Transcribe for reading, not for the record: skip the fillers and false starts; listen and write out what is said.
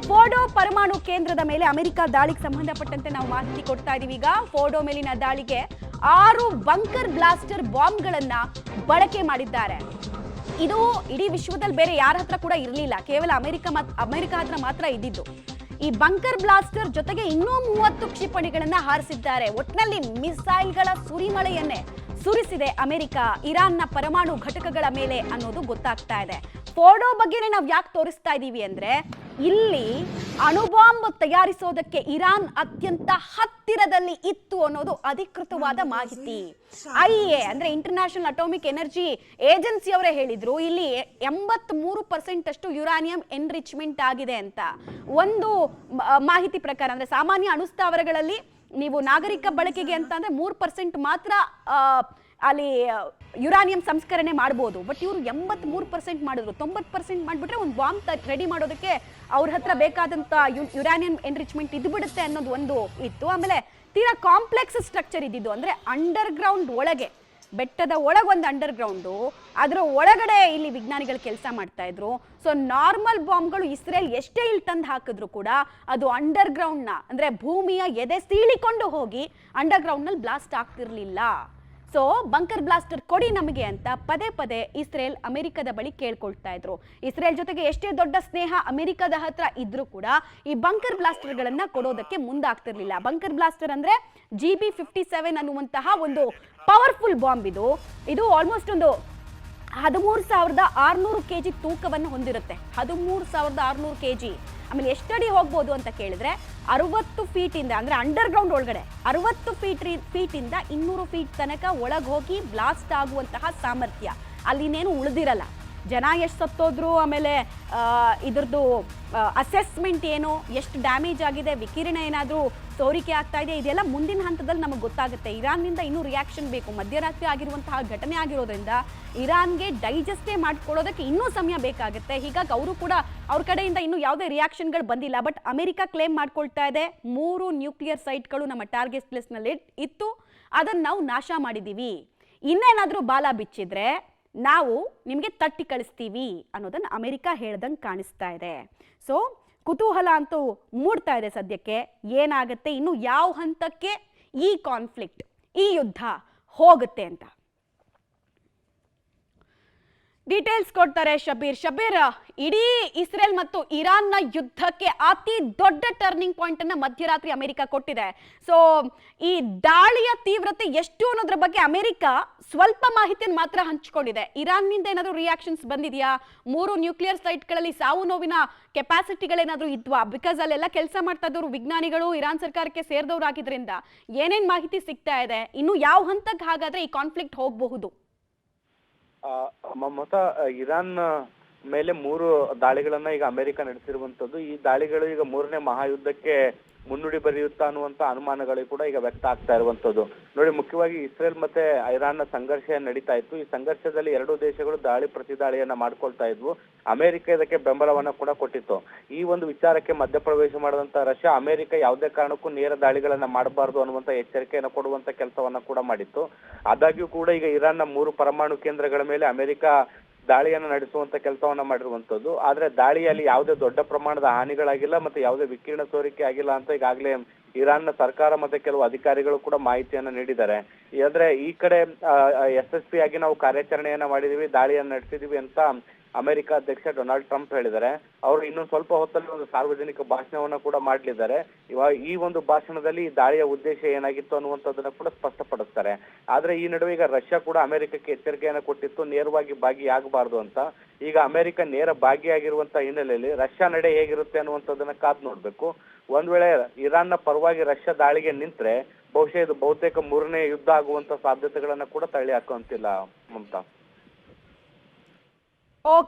ಫೋರ್ಡೋ ಪರಮಾಣು ಕೇಂದ್ರದ ಮೇಲೆ ಅಮೆರಿಕ ದಾಳಿಗೆ ಸಂಬಂಧಪಟ್ಟಂತೆ ನಾವು ಮಾಹಿತಿ ಕೊಡ್ತಾ ಇದೀವಿ. ಈಗ ಫೋರ್ಡೋ ಮೇಲಿನ ದಾಳಿಗೆ 6 ಬಂಕರ್ ಬ್ಲಾಸ್ಟರ್ ಬಾಂಬ್ಗಳನ್ನ ಬಳಕೆ ಮಾಡಿದ್ದಾರೆ. ಇದು ಇಡೀ ವಿಶ್ವದಲ್ಲಿ ಬೇರೆ ಯಾರ ಹತ್ರ ಕೂಡ ಇರಲಿಲ್ಲ, ಕೇವಲ ಅಮೆರಿಕ ಹತ್ರ ಮಾತ್ರ ಇದ್ದಿದ್ದು. ಈ ಬಂಕರ್ ಬ್ಲಾಸ್ಟರ್ ಜೊತೆಗೆ ಇನ್ನೂ 30 ಕ್ಷಿಪಣಿಗಳನ್ನ ಹಾರಿಸಿದ್ದಾರೆ. ಒಟ್ನಲ್ಲಿ ಮಿಸೈಲ್ಗಳ ಸುರಿಮಳೆಯನ್ನೇ ಸುರಿಸಿದೆ ಅಮೆರಿಕ ಇರಾನ್ನ ಪರಮಾಣು ಘಟಕಗಳ ಮೇಲೆ ಅನ್ನೋದು ಗೊತ್ತಾಗ್ತಾ ಇದೆ. ಫೋರ್ಡೋ ಬಗ್ಗೆನೇ ನಾವು ಯಾಕೆ ತೋರಿಸ್ತಾ ಇದ್ದೀವಿ ಅಂದ್ರೆ, ಇಲ್ಲಿ ಅಣುಬಾಂಬ್ ತಯಾರಿಸೋದಕ್ಕೆ ಇರಾನ್ ಅತ್ಯಂತ ಹತ್ತಿರದಲ್ಲಿ ಇತ್ತು ಅನ್ನೋದು ಅಧಿಕೃತವಾದ ಮಾಹಿತಿ. ಐಎ ಅಂದ್ರೆ ಇಂಟರ್ನ್ಯಾಷನಲ್ ಅಟಾಮಿಕ್ ಎನರ್ಜಿ ಏಜೆನ್ಸಿ ಅವರೇ ಹೇಳಿದ್ರು, ಇಲ್ಲಿ 83% ಅಷ್ಟು ಯುರಾನಿಯಂ ಎನ್ರಿಚ್ಮೆಂಟ್ ಆಗಿದೆ ಅಂತ. ಒಂದು ಮಾಹಿತಿ ಪ್ರಕಾರ ಅಂದ್ರೆ ಸಾಮಾನ್ಯ ಅಣುಸ್ಥಾವರಗಳಲ್ಲಿ ನೀವು ನಾಗರಿಕ ಬಳಕೆಗೆ ಅಂತ ಅಂದ್ರೆ 3% ಮಾತ್ರ ಅಲ್ಲಿ ಯುರಾನಿಯಂ ಸಂಸ್ಕರಣೆ ಮಾಡಬಹುದು. ಬಟ್ ಇವರು 83% ಮಾಡಿದ್ರು. 90% ಮಾಡಿಬಿಟ್ರೆ ಒಂದು ಬಾಂಬ್ ರೆಡಿ ಮಾಡೋದಕ್ಕೆ ಅವ್ರ ಹತ್ರ ಬೇಕಾದಂತ ಯುರಾನಿಯಂ ಎನ್ರಿಚ್ಮೆಂಟ್ ಇದ್ಬಿಡುತ್ತೆ ಅನ್ನೋದು ಒಂದು ಇತ್ತು. ಆಮೇಲೆ ತೀರಾ ಕಾಂಪ್ಲೆಕ್ಸ್ ಸ್ಟ್ರಕ್ಚರ್ ಇದ್ದಿದ್ದು, ಅಂದ್ರೆ ಅಂಡರ್ ಗ್ರೌಂಡ್ ಒಳಗೆ, ಬೆಟ್ಟದ ಒಳಗೆ ಒಂದು ಅಂಡರ್ ಗ್ರೌಂಡು, ಅದರ ಒಳಗಡೆ ಇಲ್ಲಿ ವಿಜ್ಞಾನಿಗಳು ಕೆಲಸ ಮಾಡ್ತಾ ಇದ್ರು. ಸೊ ನಾರ್ಮಲ್ ಬಾಂಬ್ಗಳು ಇಸ್ರೇಲ್ ಎಷ್ಟೇ ಇಲ್ಲಿ ತಂದು ಹಾಕಿದ್ರು ಕೂಡ ಅದು ಅಂಡರ್ ಗ್ರೌಂಡ್ನ ಅಂದ್ರೆ ಭೂಮಿಯ ಎದೆ ಸೀಳಿಕೊಂಡು ಹೋಗಿ ಅಂಡರ್ ಗ್ರೌಂಡ್ನಲ್ಲಿ ಬ್ಲಾಸ್ಟ್ ಆಗ್ತಿರ್ಲಿಲ್ಲ. ಸೊ ಬಂಕರ್ ಬ್ಲಾಸ್ಟರ್ ಕೊಡಿ ನಮಗೆ ಅಂತ ಪದೇ ಪದೇ ಇಸ್ರೇಲ್ ಅಮೆರಿಕದ ಬಳಿ ಕೇಳ್ಕೊಳ್ತಾ ಇದ್ರು. ಇಸ್ರೇಲ್ ಜೊತೆಗೆ ಎಷ್ಟೇ ದೊಡ್ಡ ಸ್ನೇಹ ಅಮೆರಿಕದ ಹತ್ರ ಇದ್ರೂ ಕೂಡ ಈ ಬಂಕರ್ ಬ್ಲಾಸ್ಟರ್ಗಳನ್ನ ಕೊಡೋದಕ್ಕೆ ಮುಂದಾಗ್ತಿರ್ಲಿಲ್ಲ. ಬಂಕರ್ ಬ್ಲಾಸ್ಟರ್ ಅಂದ್ರೆ GB57 ಅನ್ನುವಂತಹ ಒಂದು ಪವರ್ಫುಲ್ ಬಾಂಬ್. ಇದು ಆಲ್ಮೋಸ್ಟ್ ಒಂದು 13,600 kg ತೂಕವನ್ನು ಹೊಂದಿರುತ್ತೆ. 13,600 kg. ಆಮೇಲೆ ಎಷ್ಟಡಿ ಹೋಗ್ಬೋದು ಅಂತ ಕೇಳಿದ್ರೆ 60 ಫೀಟಿಂದ ಅಂದ್ರೆ ಅಂಡರ್ ಗ್ರೌಂಡ್ ಒಳಗಡೆ 60 ಫೀಟಿಂದ 200 ಫೀಟ್ ತನಕ ಒಳಗೆ ಹೋಗಿ ಬ್ಲಾಸ್ಟ್ ಆಗುವಂತಹ ಸಾಮರ್ಥ್ಯ. ಅಲ್ಲಿನೇನು ಉಳಿದಿರಲ್ಲ. ಜನ ಎಷ್ಟು ಸತ್ತೋದ್ರು, ಆಮೇಲೆ ಇದ್ರದ್ದು ಅಸೆಸ್ಮೆಂಟ್ ಏನು, ಎಷ್ಟು ಡ್ಯಾಮೇಜ್ ಆಗಿದೆ, ವಿಕಿರಣ ಏನಾದರೂ ಸೋರಿಕೆ ಆಗ್ತಾ ಇದೆ, ಇದೆಲ್ಲ ಮುಂದಿನ ಹಂತದಲ್ಲಿ ನಮಗೆ ಗೊತ್ತಾಗುತ್ತೆ. ಇರಾನ್ನಿಂದ ಇನ್ನೂ ರಿಯಾಕ್ಷನ್ ಬೇಕು. ಮಧ್ಯರಾತ್ರಿ ಆಗಿರುವಂತಹ ಘಟನೆ ಆಗಿರೋದ್ರಿಂದ ಇರಾನ್ಗೆ ಡೈಜೆಸ್ಟೇ ಮಾಡ್ಕೊಳ್ಳೋದಕ್ಕೆ ಇನ್ನೂ ಸಮಯ ಬೇಕಾಗುತ್ತೆ. ಹೀಗಾಗಿ ಅವರು ಕೂಡ ಅವ್ರ ಕಡೆಯಿಂದ ಇನ್ನೂ ಯಾವುದೇ ರಿಯಾಕ್ಷನ್ಗಳು ಬಂದಿಲ್ಲ. ಬಟ್ ಅಮೆರಿಕ ಕ್ಲೇಮ್ ಮಾಡ್ಕೊಳ್ತಾ ಇದೆ 3 ನ್ಯೂಕ್ಲಿಯರ್ ಸೈಟ್ಗಳು ನಮ್ಮ ಟಾರ್ಗೆಟ್ ಲಿಸ್ಟ್ನಲ್ಲಿ ಇತ್ತು, ಅದನ್ನು ನಾವು ನಾಶ ಮಾಡಿದ್ದೀವಿ. ಇನ್ನೇನಾದರೂ ಬಾಲ ಬಿಚ್ಚಿದ್ರೆ ನಾವು ನಿಮಗೆ ತಟ್ಟಿ ಕಳಿಸ್ತೀವಿ ಅನ್ನೋದನ್ನು ಅಮೆರಿಕ ಹೇಳ್ದಂಗೆ ಕಾಣಿಸ್ತಾ ಇದೆ. ಸೊ ಕುತೂಹಲ ಅಂತೂ ಮೂಡ್ತಾ ಇದೆ ಸದ್ಯಕ್ಕೆ, ಏನಾಗುತ್ತೆ, ಇನ್ನು ಯಾವ ಹಂತಕ್ಕೆ ಈ ಕಾನ್ಫ್ಲಿಕ್ಟ್, ಈ ಯುದ್ಧ ಹೋಗುತ್ತೆ ಅಂತ. ಡೀಟೇಲ್ಸ್ ಕೊಡ್ತಾರೆ ಶಬೀರ್. ಇಡೀ ಇಸ್ರೇಲ್ ಮತ್ತು ಇರಾನ್ನ ಯುದ್ಧಕ್ಕೆ ಅತಿ ದೊಡ್ಡ ಟರ್ನಿಂಗ್ ಪಾಯಿಂಟ್ ಅನ್ನ ಮಧ್ಯರಾತ್ರಿ ಅಮೆರಿಕ ಕೊಟ್ಟಿದೆ. ಸೊ ಈ ದಾಳಿಯ ತೀವ್ರತೆ ಎಷ್ಟು ಅನ್ನೋದ್ರ ಬಗ್ಗೆ ಅಮೆರಿಕ ಸ್ವಲ್ಪ ಮಾಹಿತಿಯನ್ನು ಮಾತ್ರ ಹಂಚಿಕೊಂಡಿದೆ. ಇರಾನ್ನಿಂದ ಏನಾದರೂ ರಿಯಾಕ್ಷನ್ಸ್ ಬಂದಿದೆಯಾ, 3 ನ್ಯೂಕ್ಲಿಯರ್ ಸೈಟ್ಗಳಲ್ಲಿ ಸಾವು ನೋವಿನ ಕೆಪಾಸಿಟಿಗಳೇನಾದರೂ ಇದ್ವಾ, ಬಿಕಾಸ್ ಅಲ್ಲೆಲ್ಲ ಕೆಲಸ ಮಾಡ್ತಾ ಇದ್ದವರು ವಿಜ್ಞಾನಿಗಳು ಇರಾನ್ ಸರ್ಕಾರಕ್ಕೆ ಸೇರಿದವರಾಗಿದ್ರಿಂದ ಏನೇನು ಮಾಹಿತಿ ಸಿಗ್ತಾ ಇದೆ, ಇನ್ನು ಯಾವ ಹಂತಕ್ಕೆ ಹಾಗಾದ್ರೆ ಈ ಕಾನ್ಫ್ಲಿಕ್ಟ್ ಹೋಗಬಹುದು? ಮಮತಾ, ಇರಾನ್ ಮೇಲೆ 3 ದಾಳಿಗಳನ್ನ ಈಗ ಅಮೆರಿಕ ನಡೆಸಿರುವಂತದ್ದು. ಈ ದಾಳಿಗಳು ಈಗ 3ನೇ ಮಹಾಯುದ್ಧಕ್ಕೆ ಮುನ್ನುಡಿ ಬರೆಯುತ್ತಾ ಅನ್ನುವಂತ ಅನುಮಾನಗಳು ಕೂಡ ಈಗ ವ್ಯಕ್ತ ಆಗ್ತಾ ಇರುವಂತದ್ದು. ನೋಡಿ, ಮುಖ್ಯವಾಗಿ ಇಸ್ರೇಲ್ ಮತ್ತೆ ಇರಾನ್ನ ಸಂಘರ್ಷ ನಡೀತಾ ಇತ್ತು. ಈ ಸಂಘರ್ಷದಲ್ಲಿ 2 ದೇಶಗಳು ದಾಳಿ ಪ್ರತಿ ದಾಳಿಯನ್ನ ಮಾಡ್ಕೊಳ್ತಾ ಇದ್ವು. ಅಮೆರಿಕ ಇದಕ್ಕೆ ಬೆಂಬಲವನ್ನ ಕೂಡ ಕೊಟ್ಟಿತ್ತು. ಈ ಒಂದು ವಿಚಾರಕ್ಕೆ ಮಧ್ಯಪ್ರವೇಶ ಮಾಡಿದಂತ ರಷ್ಯಾ ಅಮೆರಿಕ ಯಾವುದೇ ಕಾರಣಕ್ಕೂ ನೇರ ದಾಳಿಗಳನ್ನ ಮಾಡಬಾರದು ಅನ್ನುವಂತ ಎಚ್ಚರಿಕೆಯನ್ನು ಕೊಡುವಂತ ಕೆಲಸವನ್ನ ಕೂಡ ಮಾಡಿತ್ತು. ಆದಾಗ್ಯೂ ಕೂಡ ಈಗ ಇರಾನ್ನ 3 ಪರಮಾಣು ಕೇಂದ್ರಗಳ ಮೇಲೆ ಅಮೆರಿಕ ದಾಳಿಯನ್ನು ನಡೆಸುವಂತ ಕೆಲಸವನ್ನ ಮಾಡಿರುವಂತದ್ದು. ಆದ್ರೆ ದಾಳಿಯಲ್ಲಿ ಯಾವುದೇ ದೊಡ್ಡ ಪ್ರಮಾಣದ ಹಾನಿಗಳಾಗಿಲ್ಲ ಮತ್ತೆ ಯಾವುದೇ ವಿಕಿರಣ ಸೋರಿಕೆ ಆಗಿಲ್ಲ ಅಂತ ಈಗಾಗಲೇ ಇರಾನ್ನ ಸರ್ಕಾರ ಮತ್ತೆ ಕೆಲವು ಅಧಿಕಾರಿಗಳು ಕೂಡ ಮಾಹಿತಿಯನ್ನ ನೀಡಿದ್ದಾರೆ. ಅಂದ್ರೆ ಈ ಕಡೆ ಯಶಸ್ವಿಯಾಗಿ ನಾವು ಕಾರ್ಯಾಚರಣೆಯನ್ನ ಮಾಡಿದೀವಿ, ದಾಳಿಯನ್ನ ನಡೆಸಿದೀವಿ ಅಂತ ಅಮೆರಿಕ ಅಧ್ಯಕ್ಷ ಡೊನಾಲ್ಡ್ ಟ್ರಂಪ್ ಹೇಳಿದ್ದಾರೆ. ಅವರು ಇನ್ನೊಂದು ಸ್ವಲ್ಪ ಹೊತ್ತಲ್ಲಿ ಒಂದು ಸಾರ್ವಜನಿಕ ಭಾಷಣವನ್ನ ಕೂಡ ಮಾಡಲಿದ್ದಾರೆ. ಇವಾಗ ಈ ಒಂದು ಭಾಷಣದಲ್ಲಿ ಈ ದಾಳಿಯ ಉದ್ದೇಶ ಏನಾಗಿತ್ತು ಅನ್ನುವಂಥದ್ದನ್ನ ಕೂಡ ಸ್ಪಷ್ಟಪಡಿಸ್ತಾರೆ. ಆದ್ರೆ ಈ ನಡುವೆ ಈಗ ರಷ್ಯಾ ಕೂಡ ಅಮೆರಿಕಕ್ಕೆ ಎಚ್ಚರಿಕೆಯನ್ನ ಕೊಟ್ಟಿತ್ತು, ನೇರವಾಗಿ ಭಾಗಿಯಾಗಬಾರ್ದು ಅಂತ. ಈಗ ಅಮೆರಿಕ ನೇರ ಭಾಗಿಯಾಗಿರುವಂತ ಹಿನ್ನೆಲೆಯಲ್ಲಿ ರಷ್ಯಾ ನಡೆ ಹೇಗಿರುತ್ತೆ ಅನ್ನುವಂಥದ್ದನ್ನ ಕಾದ್ ನೋಡ್ಬೇಕು. ಒಂದ್ ವೇಳೆ ಇರಾನ್ನ ಪರವಾಗಿ ರಷ್ಯಾ ದಾಳಿಗೆ ನಿಂತ್ರೆ ಬಹುಶಃ ಇದು ಬಹುತೇಕ 3ನೇ ಯುದ್ಧ ಆಗುವಂತ ಸಾಧ್ಯತೆಗಳನ್ನ ಕೂಡ ತಳ್ಳಿ ಹಾಕುವಂತಿಲ್ಲ ಮಮತಾ.